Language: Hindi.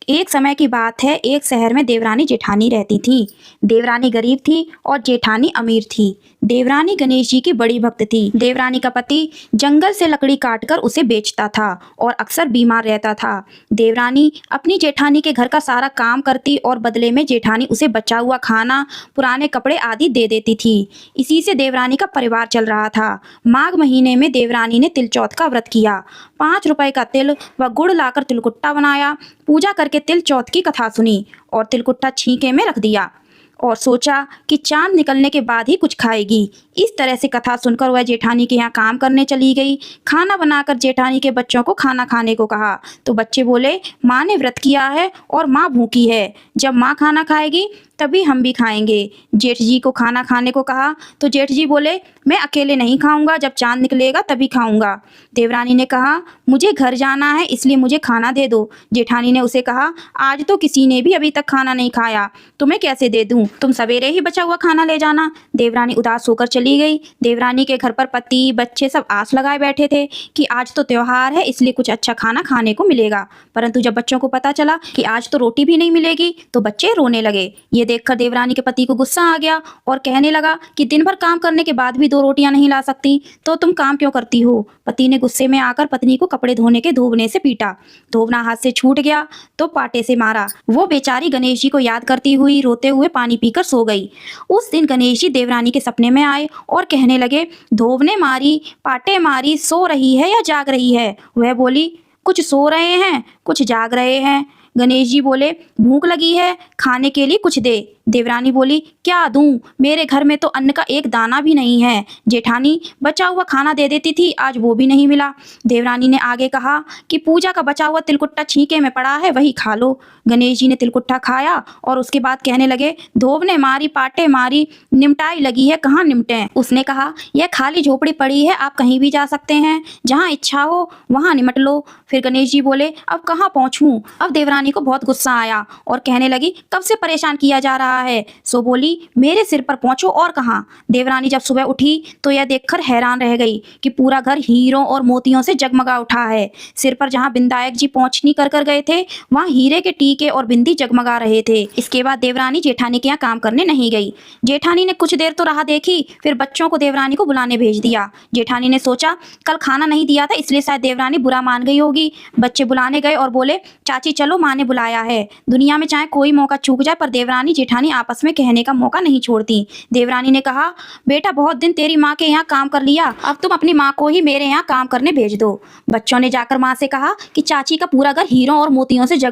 एक समय की बात है, एक शहर में देवरानी जेठानी रहती थी। देवरानी गरीब थी और जेठानी अमीर थी। देवरानी गणेश जी की बड़ी भक्त थी। देवरानी का पति जंगल से लकड़ी काटकर उसे बेचता था और अक्सर बीमार रहता था। देवरानी अपनी जेठानी के घर का सारा काम करती और बदले में जेठानी उसे बचा हुआ खाना, पुराने कपड़े आदि दे देती थी। इसी से देवरानी का परिवार चल रहा था। माघ महीने में देवरानी ने तिलचौथ का व्रत किया। 5 रुपए का तिल व गुड़ लाकर तिलकुट्टा बनाया। पूजा करके तिल चौथ की कथा सुनी और तिलकुट्टा छींके में रख दिया और सोचा कि चांद निकलने के बाद ही कुछ खाएगी। इस तरह से कथा सुनकर वह जेठानी के यहाँ काम करने चली गई। खाना बनाकर जेठानी के बच्चों को खाना खाने को कहा तो बच्चे बोले, माँ ने व्रत किया है और माँ भूखी है। जब माँ खाना खाएगी तभी हम भी खाएंगे। जेठ जी को खाना खाने को कहा तो जेठ जी बोले, मैं अकेले नहीं खाऊंगा, जब चांद निकलेगा तभी खाऊंगा। देवरानी ने कहा, मुझे घर जाना है इसलिए मुझे खाना दे दो। जेठानी ने उसे कहा, आज तो किसी ने भी अभी तक खाना नहीं खाया, तुम्हें कैसे दे दूं? तुम सवेरे ही बचा हुआ खाना ले जाना। देवरानी उदास होकर चली गई। देवरानी के घर पर पति बच्चे सब आस लगाए बैठे थे कि आज तो त्योहार है इसलिए कुछ अच्छा खाना खाने को मिलेगा। परंतु जब बच्चों को पता चला कि आज तो रोटी भी नहीं मिलेगी तो बच्चे रोने लगे। ये देखकर देवरानी के पति को गुस्सा आ गया और कहने लगा कि दिन भर काम करने के बाद भी 2 रोटियां नहीं ला सकती तो तुम काम क्यों करती हो? पति ने गुस्से में आकर पत्नी को कपड़े धोने के धोबने से पीटा। धोबना हाथ से छूट गया तो पाटे से मारा। वो बेचारी गणेश जी को याद करती हुई रोते हुए पानी पीकर सो गई। उस दिन गणेश जी देवरानी के सपने में आए और कहने लगे, धोबने मारी, पाटे मारी, सो रही है या जाग रही है? वह बोली, कुछ सो रहे हैं कुछ जाग रहे हैं। गणेश जी बोले, भूख लगी है, खाने के लिए कुछ दे। देवरानी बोली, क्या दूं? मेरे घर में तो अन्न का एक दाना भी नहीं है। जेठानी बचा हुआ खाना दे देती थी, आज वो भी नहीं मिला। देवरानी ने आगे कहा कि पूजा का बचा हुआ तिलकुट्टा छींके में पड़ा है, वही खा लो। गणेश जी ने तिलकुट्टा खाया और उसके बाद कहने लगे, धोबने मारी, पाटे मारी, निमटाई लगी है, कहाँ निमटे? उसने कहा, यह खाली झोपड़ी पड़ी है, आप कहीं भी जा सकते हैं, जहाँ इच्छा हो वहाँ निमट लो। फिर गणेश जी बोले, अब कहाँ पहुँचूं? अब देवरानी को बहुत गुस्सा आया और कहने लगी, कब से परेशान किया जा रहा है? सो बोली, मेरे सिर पर पहुंचो और कहाँ। देवरानी जब सुबह उठी तो यह देखकर हैरान रह गई कि पूरा घर हीरों और मोतियों से जगमगा उठा है। सिर पर जहाँ विनायक जी पहुंचनी कर कर गए थे वहाँ हीरे के टीके और बिंदी जगमगा रहे थे। इसके बाद देवरानी जेठानी के यहाँ काम करने नहीं गई। जेठानी ने कुछ देर तो राह देखी, फिर बच्चों को देवरानी को बुलाने भेज दिया। जेठानी ने सोचा, कल खाना नहीं दिया था इसलिए शायद देवरानी बुरा मान गई होगी। बच्चे बुलाने गए और बोले, चाची चलो, माँ ने बुलाया है। दुनिया में चाहे कोई मौका चूक जाए पर देवरानी जेठानी आपस में कहने का मौका नहीं छोड़ती। देवरानी ने कहा, बेटा बहुत दिन तेरी माँ के यहाँ काम कर लिया, अब तुम अपनी माँ को ही मेरे यहाँ काम करने भेज दो। बच्चों ने जाकर माँ से कहा कि चाची का पूरा घर हीरों और मोतियों से